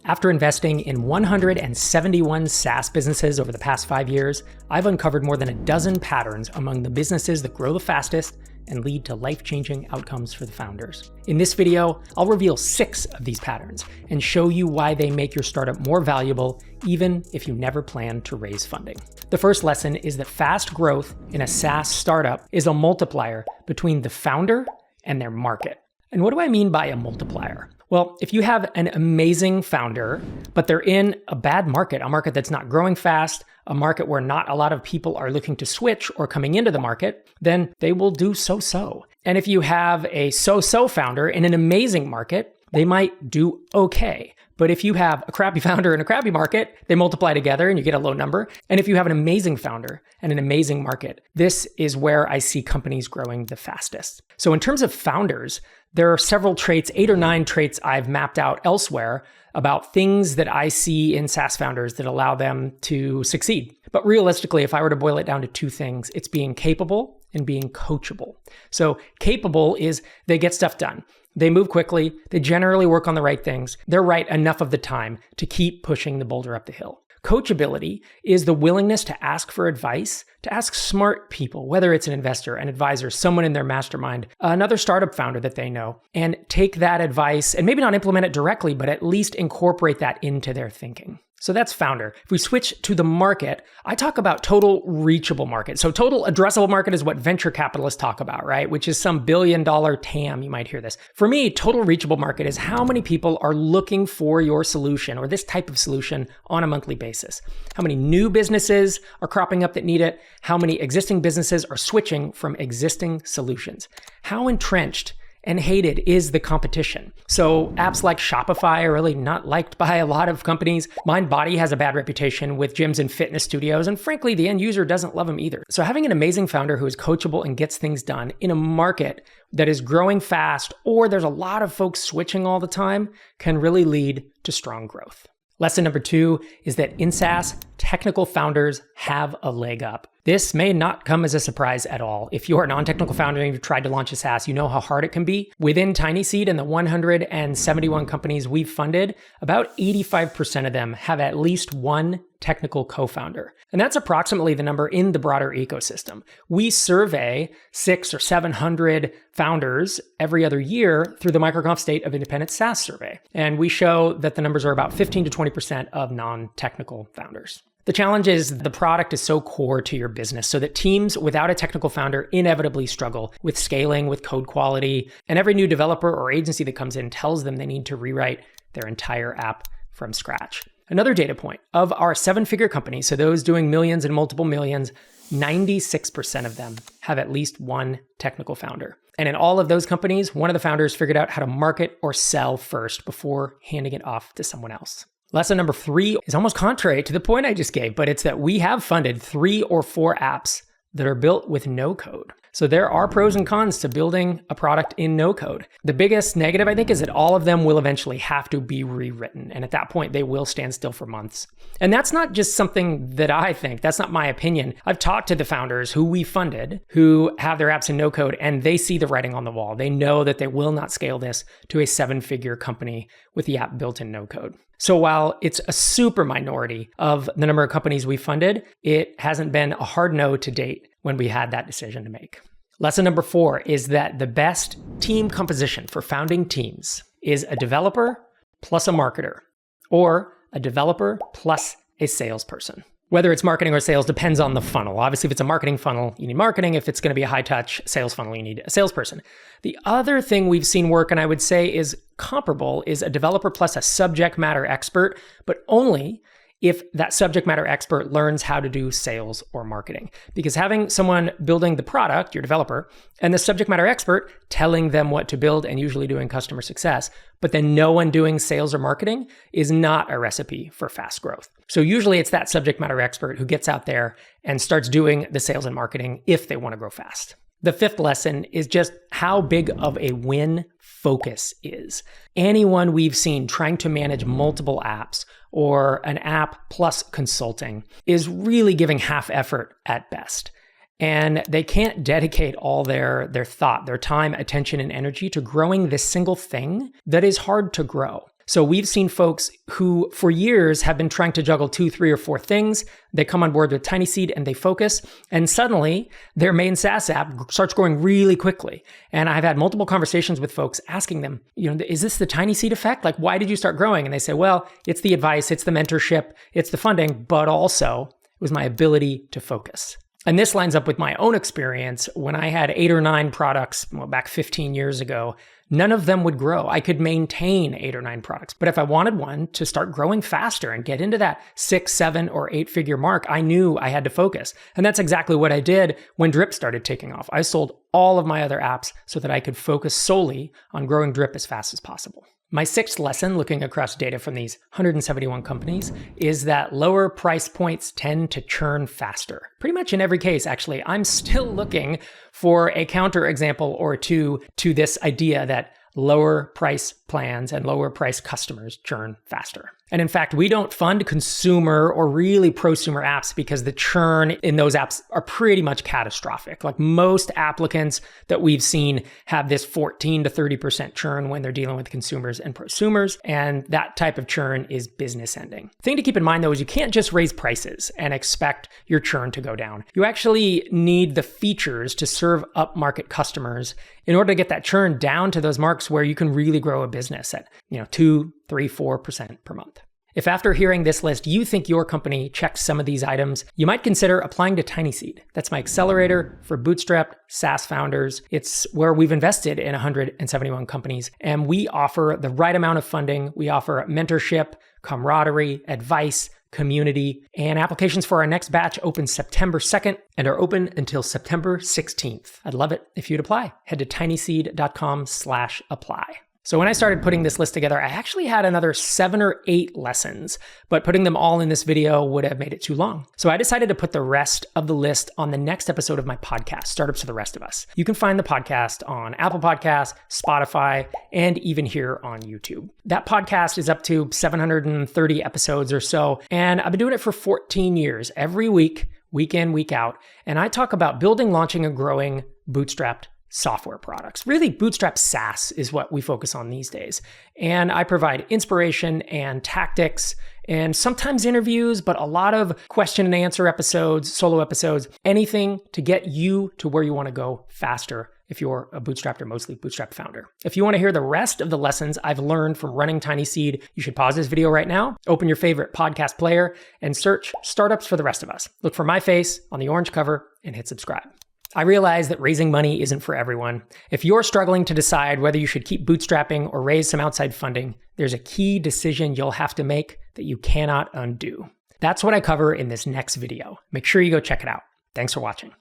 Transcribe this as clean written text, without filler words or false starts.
After investing in 171 SaaS businesses over the past 5 years, I've uncovered more than a dozen patterns among the businesses that grow the fastest and lead to life-changing outcomes for the founders. In this video, I'll reveal 6 of these patterns and show you why they make your startup more valuable, even if you never plan to raise funding. The first lesson is that fast growth in a SaaS startup is a multiplier between the founder and their market. And what do I mean by a multiplier? Well, if you have an amazing founder, but they're in a bad market, a market that's not growing fast, a market where not a lot of people are looking to switch or coming into the market, then they will do so-so. And if you have a so-so founder in an amazing market, they might do okay. But if you have a crappy founder in a crappy market, they multiply together and you get a low number. And if you have an amazing founder and an amazing market, this is where I see companies growing the fastest. So in terms of founders, there are several traits, 8 or 9 traits I've mapped out elsewhere about things that I see in SaaS founders that allow them to succeed. But realistically, if I were to boil it down to 2 things, it's being capable and being coachable. So capable is they get stuff done. They move quickly. They generally work on the right things. They're right enough of the time to keep pushing the boulder up the hill. Coachability is the willingness to ask for advice, to ask smart people, whether it's an investor, an advisor, someone in their mastermind, another startup founder that they know, and take that advice and maybe not implement it directly, but at least incorporate that into their thinking. So that's founder. If we switch to the market, I talk about total reachable market. So total addressable market is what venture capitalists talk about, right? Which is some $1 billion TAM. You might hear this. For me, total reachable market is how many people are looking for your solution or this type of solution on a monthly basis. How many new businesses are cropping up that need it? How many existing businesses are switching from existing solutions? How entrenched and hated is the competition? So apps like Shopify are really not liked by a lot of companies. MindBody has a bad reputation with gyms and fitness studios, and frankly, the end user doesn't love them either. So having an amazing founder who is coachable and gets things done in a market that is growing fast, or there's a lot of folks switching all the time, can really lead to strong growth. Lesson number 2 is that in SaaS, technical founders have a leg up. This may not come as a surprise at all. If you're a non-technical founder and you've tried to launch a SaaS, you know how hard it can be. Within TinySeed and the 171 companies we've funded, about 85% of them have at least one technical co-founder. And that's approximately the number in the broader ecosystem. We survey 600 or 700 founders every other year through the MicroConf State of Independent SaaS survey. And we show that the numbers are about 15 to 20% of non-technical founders. The challenge is the product is so core to your business so that teams without a technical founder inevitably struggle with scaling, with code quality, and every new developer or agency that comes in tells them they need to rewrite their entire app from scratch. Another data point, of our 7-figure companies, so those doing millions and multiple millions, 96% of them have at least one technical founder. And in all of those companies, one of the founders figured out how to market or sell first before handing it off to someone else. Lesson number 3 is almost contrary to the point I just gave, but it's that we have funded 3 or 4 apps that are built with no code. So there are pros and cons to building a product in no code. The biggest negative, I think, is that all of them will eventually have to be rewritten. And at that point, they will stand still for months. And that's not just something that I think. That's not my opinion. I've talked to the founders who we funded who have their apps in no code, and they see the writing on the wall. They know that they will not scale this to a 7-figure company with the app built in no code. So while it's a super minority of the number of companies we funded, it hasn't been a hard no to date when we had that decision to make. Lesson number 4 is that the best team composition for founding teams is a developer plus a marketer, or a developer plus a salesperson. Whether it's marketing or sales depends on the funnel. Obviously, if it's a marketing funnel, you need marketing. If it's going to be a high-touch sales funnel, you need a salesperson. The other thing we've seen work, and I would say is comparable, is a developer plus a subject matter expert, but only if that subject matter expert learns how to do sales or marketing. Because having someone building the product, your developer, and the subject matter expert telling them what to build and usually doing customer success, but then no one doing sales or marketing is not a recipe for fast growth. So usually it's that subject matter expert who gets out there and starts doing the sales and marketing if they want to grow fast. The 5th lesson is just how big of a win focus is. Anyone we've seen trying to manage multiple apps or an app plus consulting is really giving half effort at best. And they can't dedicate all their thought, their time, attention, and energy to growing this single thing that is hard to grow. So we've seen folks who for years have been trying to juggle 2, 3, or 4 things. They come on board with TinySeed and they focus, and suddenly their main SaaS app starts growing really quickly. And I've had multiple conversations with folks asking them, is this the TinySeed effect? Like, why did you start growing? And they say, well, it's the advice, it's the mentorship, it's the funding, but also it was my ability to focus. And this lines up with my own experience. When I had 8 or 9 products, back 15 years ago, none of them would grow. I could maintain 8 or 9 products. But if I wanted one to start growing faster and get into that 6, 7, or 8-figure mark, I knew I had to focus. And that's exactly what I did when Drip started taking off. I sold all of my other apps so that I could focus solely on growing Drip as fast as possible. My 6th lesson, looking across data from these 171 companies, is that lower price points tend to churn faster. Pretty much in every case, actually. I'm still looking for a counterexample or two to this idea that lower price plans and lower price customers churn faster. And in fact, we don't fund consumer or really prosumer apps because the churn in those apps are pretty much catastrophic. Like most applicants that we've seen have this 14 to 30% churn when they're dealing with consumers and prosumers. And that type of churn is business ending. The thing to keep in mind though is you can't just raise prices and expect your churn to go down. You actually need the features to serve upmarket customers in order to get that churn down to those marks where you can really grow a business at 2, 3, 4% per month. If after hearing this list, you think your company checks some of these items, you might consider applying to TinySeed. That's my accelerator for bootstrapped SaaS founders. It's where we've invested in 171 companies, and we offer the right amount of funding. We offer mentorship, camaraderie, advice, community, and applications for our next batch open September 2nd and are open until September 16th. I'd love it if you'd apply. Head to tinyseed.com/apply. So when I started putting this list together, I actually had another 7 or 8 lessons, but putting them all in this video would have made it too long. So I decided to put the rest of the list on the next episode of my podcast, Startups for the Rest of Us. You can find the podcast on Apple Podcasts, Spotify, and even here on YouTube. That podcast is up to 730 episodes or so, and I've been doing it for 14 years, every week, week in, week out. And I talk about building, launching, and growing bootstrapped software products. Really, bootstrap SaaS is what we focus on these days. And I provide inspiration and tactics and sometimes interviews, but a lot of question and answer episodes, solo episodes, anything to get you to where you want to go faster if you're a bootstrapped or mostly bootstrapped founder. If you want to hear the rest of the lessons I've learned from running TinySeed, you should pause this video right now, open your favorite podcast player, and search Startups for the Rest of Us. Look for my face on the orange cover and hit subscribe. I realize that raising money isn't for everyone. If you're struggling to decide whether you should keep bootstrapping or raise some outside funding, there's a key decision you'll have to make that you cannot undo. That's what I cover in this next video. Make sure you go check it out. Thanks for watching.